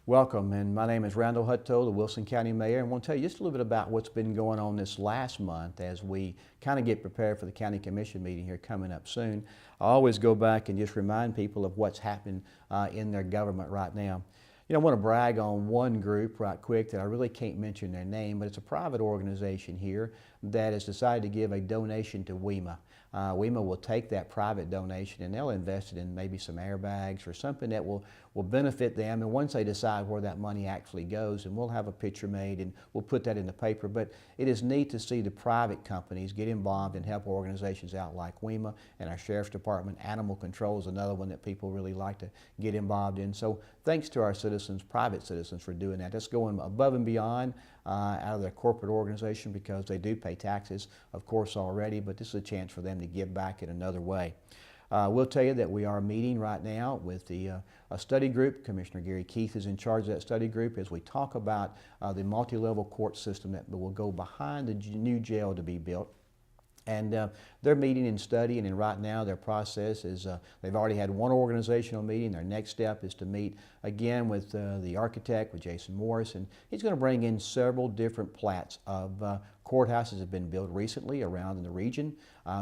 Welcome, and my name is Randall Hutto, the Wilson County Mayor, and I want to tell you just a little bit about what's been going on this last month as we kind of get prepared for the County Commission meeting here coming up soon. I always go back and just remind people of what's happening in their government right now. I want to brag on one group right quick that I really can't mention their name, but it's a private organization here that has decided to give a donation to WEMA. WEMA will take that private donation and they'll invest it in maybe some airbags or something that will benefit them. And once they decide where that money actually goes, and we'll have a picture made and we'll put that in the paper. But it is neat to see the private companies get involved and help organizations out like WEMA and our Sheriff's Department. Animal control is another one that people really like to get involved in. So thanks to our citizens, private citizens, for doing that. That's going above and beyond out of their corporate organization because they do pay taxes, of course, already, but this is a chance for them to give back in another way. We'll tell you that we are meeting right now with a study group. Commissioner Gary Keith is in charge of that study group as we talk about the multi-level court system that will go behind the new jail to be built. And they're meeting and studying, and right now their process is they've already had one organizational meeting. Their next step is to meet again with the architect, with Jason Morris, and he's going to bring in several different plats of courthouses that have been built recently around in the region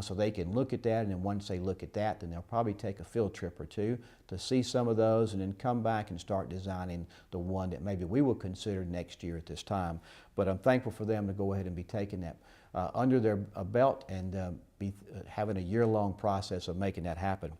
so they can look at that. And then once they look at that, then they'll probably take a field trip or two to see some of those and then come back and start designing the one that maybe we will consider next year at this time. But I'm thankful for them to go ahead and be taking that under their belt and be having a year-long process of making that happen.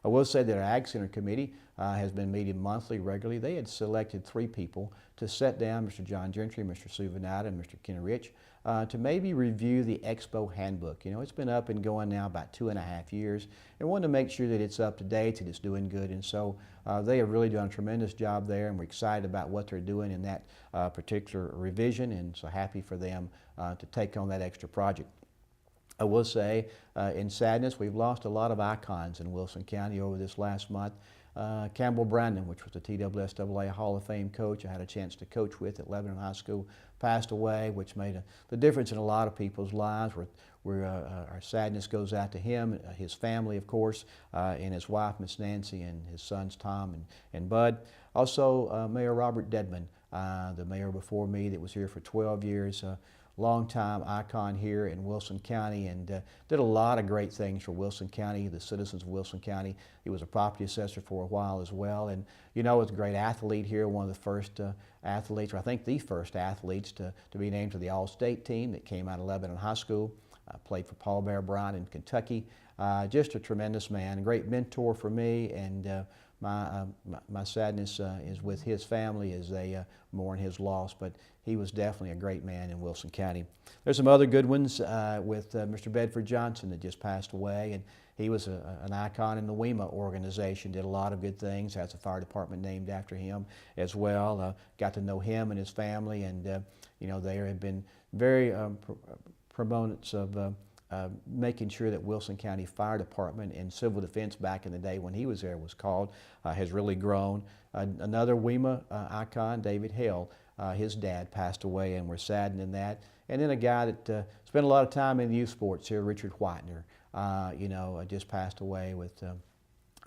I will say that our Ag Center Committee has been meeting monthly, regularly. They had selected 3 people to sit down, Mr. John Gentry, Mr. Suvanada, and Mr. Kenny Rich, to maybe review the Expo Handbook. You know, it's been up and going now about 2.5 years, and wanted to make sure that it's up to date and it's doing good. And so they have really done a tremendous job there, and we're excited about what they're doing in that particular revision, and so happy for them to take on that extra project. I will say, in sadness, we've lost a lot of icons in Wilson County over this last month. Campbell Brandon, which was the TWSAA Hall of Fame coach I had a chance to coach with at Lebanon High School, passed away, which made the difference in a lot of people's lives. Our sadness goes out to him, his family, of course, and his wife, Miss Nancy, and his sons, Tom and Bud. Also, Mayor Robert Dedman, the mayor before me that was here for 12 years. Longtime icon here in Wilson County, and did a lot of great things for Wilson County, the citizens of Wilson County. He was a property assessor for a while as well, and you know, was a great athlete here, one of the first athletes, or I think the first athletes to be named to the All-State team that came out of Lebanon High School. Played for Paul Bear Bryant in Kentucky. Just a tremendous man, a great mentor for me, and my sadness is with his family as they mourn his loss, but he was definitely a great man in Wilson County. There's some other good ones with Mr. Bedford Johnson that just passed away, and he was an icon in the WEMA organization, did a lot of good things, has a fire department named after him as well. Got to know him and his family, and you know, they have been very proponents of making sure that Wilson County Fire Department and Civil Defense back in the day when he was there was called, has really grown. Another WEMA icon, David Hale, his dad passed away, and we're saddened in that. And then a guy that spent a lot of time in youth sports here, Richard Whitener, you know, just passed away with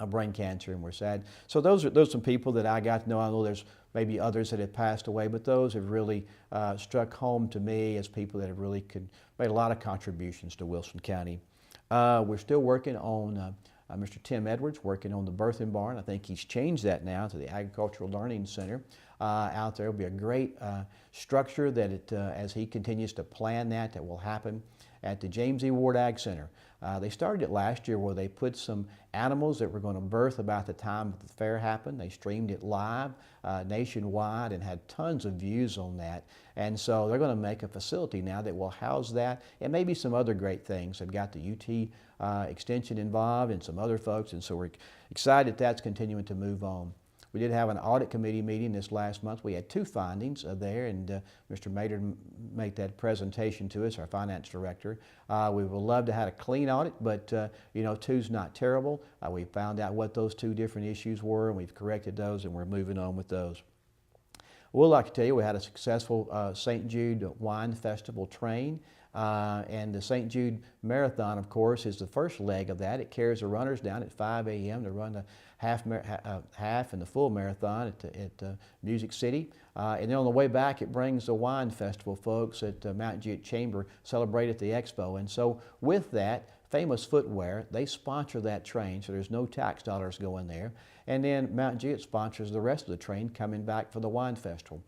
brain cancer, and we're sad. So those are some people that I got to know. I know there's maybe others that have passed away, but those have really struck home to me as people that have really made a lot of contributions to Wilson County. We're still working on Mr. Tim Edwards, working on the birthing barn. I think he's changed that now to the Agricultural Learning Center out there. It'll be a great structure that as he continues to plan that will happen at the James E. Ward Ag Center. They started it last year where they put some animals that were going to birth about the time that the fair happened. They streamed it live nationwide and had tons of views on that. And so they're going to make a facility now that will house that and maybe some other great things. They've got the UT Extension involved and some other folks, and so we're excited that's continuing to move on. We did have an audit committee meeting this last month. We had 2 findings there, and Mr. Maynard made that presentation to us, our finance director. We would love to have a clean audit, but you know, 2's not terrible. We found out what those 2 different issues were, and we've corrected those, and we're moving on with those. We'd like to tell you we had a successful St. Jude Wine Festival train And the St. Jude Marathon, of course, is the first leg of that. It carries the runners down at 5 a.m. to run the half and the full marathon at Music City. And then on the way back, it brings the wine festival folks at Mount Juliet Chamber celebrate at the expo. And so with that, Famous Footwear, they sponsor that train, so there's no tax dollars going there. And then Mount Juliet sponsors the rest of the train coming back for the wine festival.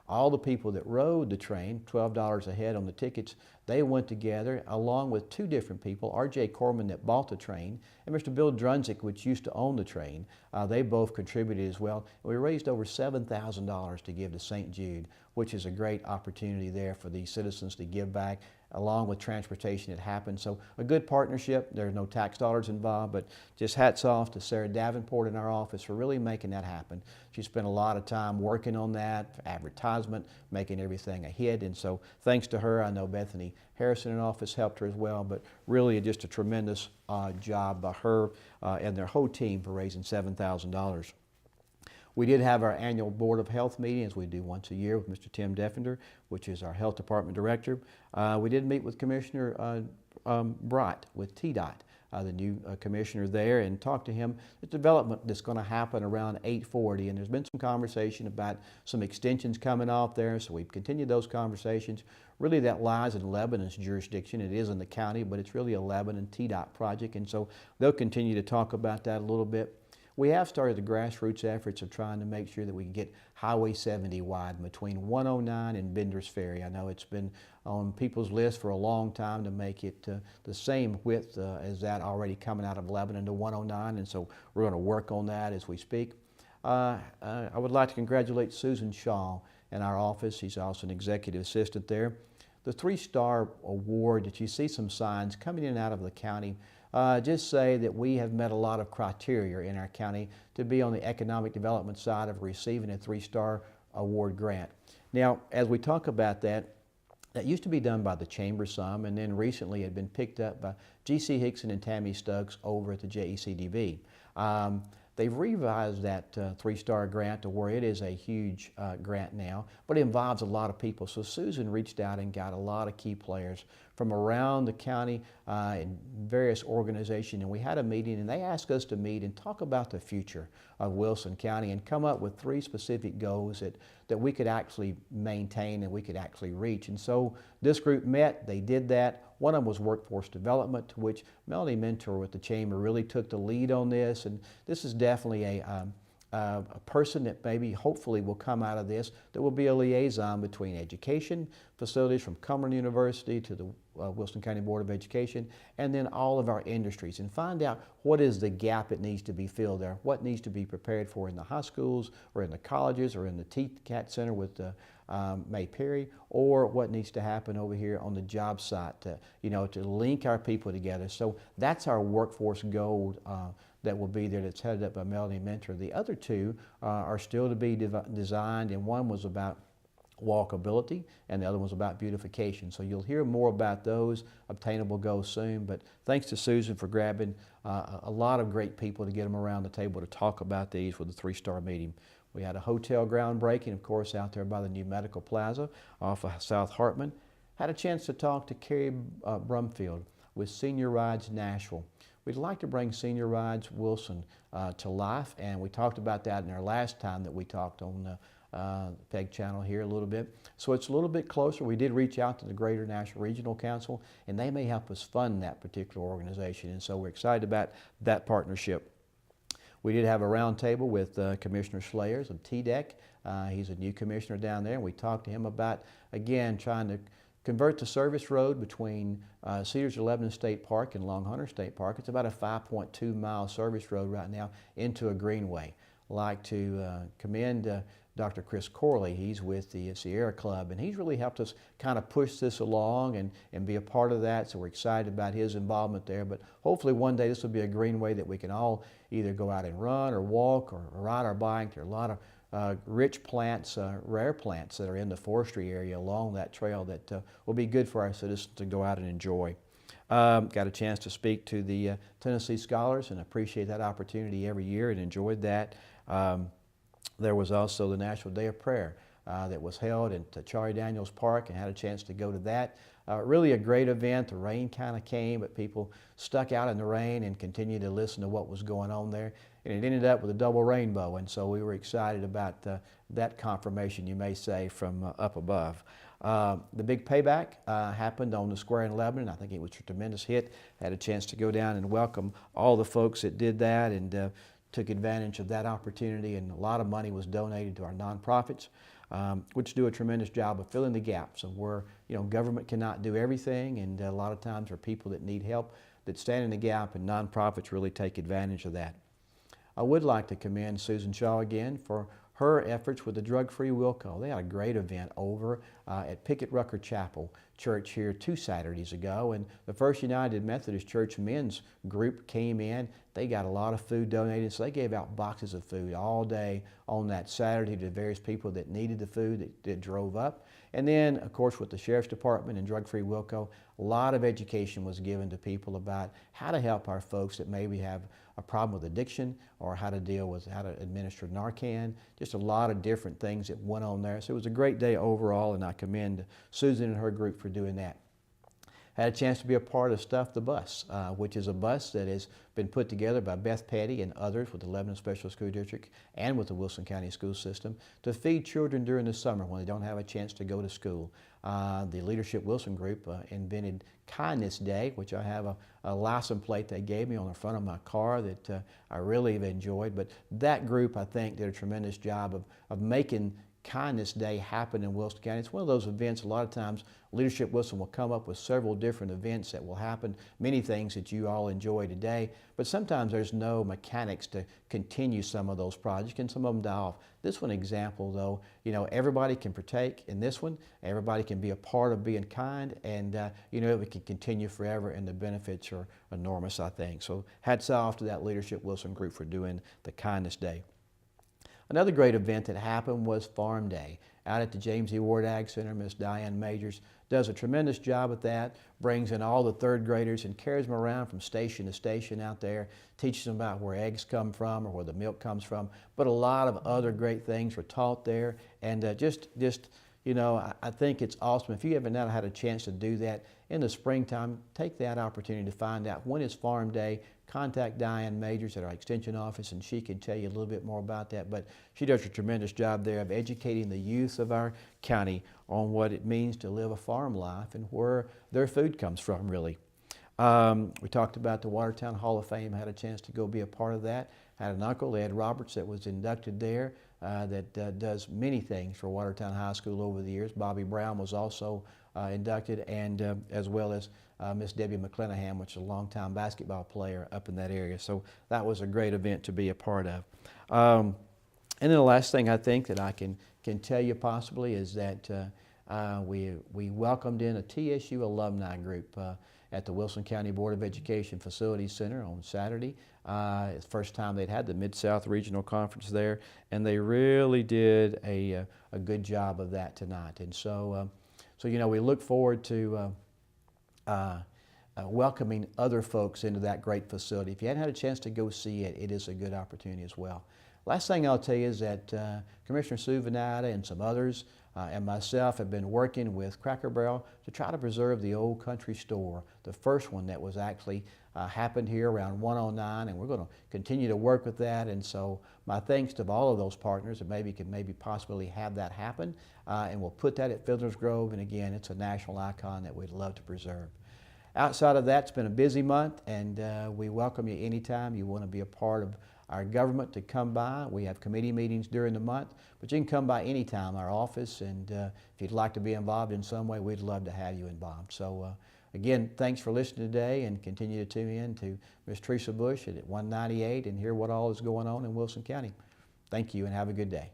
All the people that rode the train, $12 a head on the tickets, they went together along with two different people, R.J. Corman that bought the train and Mr. Bill Drunzik, which used to own the train. They both contributed as well. We raised over $7,000 to give to St. Jude, which is a great opportunity there for the citizens to give back along with transportation that happened. So a good partnership. There's no tax dollars involved, but just hats off to Sarah Davenport in our office for really making that happen. She spent a lot of time working on that, advertisement, making everything a hit. And so thanks to her, I know Bethany Harrison in office helped her as well, but really just a tremendous job by her and their whole team for raising $7,000. We did have our annual Board of Health meeting, as we do once a year, with Mr. Tim Deffender, which is our Health Department Director. We did meet with Commissioner Bright with TDOT, the new commissioner there, and talk to him the development that's going to happen around 840. And there's been some conversation about some extensions coming off there, so we've continued those conversations. Really, that lies in Lebanon's jurisdiction. It is in the county, but it's really a Lebanon TDOT project, and so they'll continue to talk about that a little bit. We have started the grassroots efforts of trying to make sure that we can get Highway 70 wide between 109 and Bender's Ferry. I know it's been on people's list for a long time to make it the same width as that already coming out of Lebanon to 109, and so we're going to work on that as we speak. I would like to congratulate Susan Shaw in our office. She's also an executive assistant there. The 3-star award that you see some signs coming in and out of the county just say that we have met a lot of criteria in our county to be on the economic development side of receiving a 3-star award grant. Now, as we talk about that, that used to be done by the Chamber some, and then recently it had been picked up by G.C. Hickson and Tammy Stokes over at the JECDB. They've revised that 3-star grant to where it is a huge grant now, but it involves a lot of people. So Susan reached out and got a lot of key players from around the county and various organizations, and we had a meeting, and they asked us to meet and talk about the future of Wilson County and come up with 3 specific goals that we could actually maintain and we could actually reach. And so this group met, they did that. One of them was workforce development, to which Melanie Mentor with the Chamber really took the lead on this, and this is definitely a person that maybe hopefully will come out of this that will be a liaison between education facilities from Cumberland University to the Wilson County Board of Education, and then all of our industries, and find out what is the gap that needs to be filled there, what needs to be prepared for in the high schools or in the colleges or in the TCAT Center with May Perry, or what needs to happen over here on the job site to link our people together. So that's our workforce goal that will be there, that's headed up by Melanie Mentor. The other 2 are still to be designed, and one was about walkability and the other one's about beautification. So you'll hear more about those obtainable goals soon, but thanks to Susan for grabbing a lot of great people to get them around the table to talk about these with the 3-star meeting. We had a hotel groundbreaking, of course, out there by the new Medical Plaza off of South Hartman. Had a chance to talk to Carrie Brumfield with Senior Rides Nashville. We'd like to bring Senior Rides Wilson to life, and we talked about that in our last time that we talked on the PEG channel here a little bit. So it's a little bit closer. We did reach out to the Greater Nashville Regional Council, and they may help us fund that particular organization, and so we're excited about that partnership. We did have a round table with Commissioner Slayers of TDEC. He's a new commissioner down there, and we talked to him about, again, trying to convert the service road between Cedars of Lebanon State Park and Long Hunter State Park. It's about a 5.2-mile service road right now into a greenway. I'd like to commend Dr. Chris Corley. He's with the Sierra Club, and he's really helped us kind of push this along and be a part of that, so we're excited about his involvement there. But hopefully one day this will be a greenway that we can all either go out and run or walk or ride our bike. There are a lot of rich plants, rare plants that are in the forestry area along that trail that will be good for our citizens to go out and enjoy. Got a chance to speak to the Tennessee Scholars and appreciate that opportunity every year and enjoyed that. There was also the National Day of Prayer that was held at Charlie Daniels Park, and had a chance to go to that. Really a great event. The rain kind of came, but people stuck out in the rain and continued to listen to what was going on there. And it ended up with a double rainbow, and so we were excited about that confirmation, you may say, from up above. The big payback happened on the square in Lebanon. I think it was a tremendous hit. I had a chance to go down and welcome all the folks that did that, and took advantage of that opportunity, and a lot of money was donated to our nonprofits, which do a tremendous job of filling the gaps of where government cannot do everything, and a lot of times there are people that need help that stand in the gap, and nonprofits really take advantage of that. I would like to commend Susan Shaw again for her efforts with the Drug-Free Wilco. They had a great event over at Pickett Rucker Chapel Church here 2 Saturdays ago, and the First United Methodist Church men's group came in. They got a lot of food donated, so they gave out boxes of food all day on that Saturday to various people that needed the food that drove up. And then, of course, with the Sheriff's Department and Drug-Free Wilco, a lot of education was given to people about how to help our folks that maybe have a problem with addiction, or how to administer Narcan. Just a lot of different things that went on there. So it was a great day overall, and I commend Susan and her group for doing that. Had a chance to be a part of Stuff the Bus, which is a bus that has been put together by Beth Petty and others with the Lebanon Special School District and with the Wilson County School System to feed children during the summer when they don't have a chance to go to school. The Leadership Wilson group invented Kindness Day, which I have a license plate they gave me on the front of my car that I really have enjoyed. But that group, I think, did a tremendous job of making Kindness Day happen in Wilson County. It's one of those events, a lot of times Leadership Wilson will come up with several different events that will happen, many things that you all enjoy today, but sometimes there's no mechanics to continue some of those projects, and some of them die off. This one example though, everybody can partake in this one, everybody can be a part of being kind, and it can continue forever, and the benefits are enormous, I think. So hats off to that Leadership Wilson group for doing the Kindness Day. Another great event that happened was Farm Day. Out at the James E. Ward Ag Center, Miss Diane Majors does a tremendous job at that, brings in all the 3rd graders and carries them around from station to station out there, teaches them about where eggs come from or where the milk comes from. But a lot of other great things were taught there, and I think it's awesome. If you haven't now had a chance to do that in the springtime, take that opportunity to find out when is Farm Day. Contact Diane Majors at our Extension office, and she can tell you a little bit more about that. But she does a tremendous job there of educating the youth of our county on what it means to live a farm life and where their food comes from, really. We talked about the Watertown Hall of Fame. I had a chance to go be a part of that. I had an uncle, Ed Roberts, that was inducted there that does many things for Watertown High School over the years. Bobby Brown was also inducted, and as well as Miss Debbie McClenahan, which is a longtime basketball player up in that area. So that was a great event to be a part of. And then the last thing I think that I can tell you possibly is that we welcomed in a TSU alumni group at the Wilson County Board of Education Facilities Center on Saturday. It's the first time they'd had the Mid-South Regional Conference there, and they really did a good job of that tonight. And so we look forward to welcoming other folks into that great facility. If you hadn't had a chance to go see it, it is a good opportunity as well. Last thing I'll tell you is that Commissioner Sue Venata and some others and myself have been working with Cracker Barrel to try to preserve the old country store, the first one that was actually happened here around 109, and we're going to continue to work with that. And so my thanks to all of those partners that maybe possibly have that happen, and we'll put that at Fiddler's Grove, and again, it's a national icon that we'd love to preserve. Outside of that, it's been a busy month, and we welcome you anytime you want to be a part of our government to come by. We have committee meetings during the month, but you can come by anytime, our office, and if you'd like to be involved in some way, we'd love to have you involved. So again, thanks for listening today, and continue to tune in to Ms. Teresa Bush at 198 and hear what all is going on in Wilson County. Thank you, and have a good day.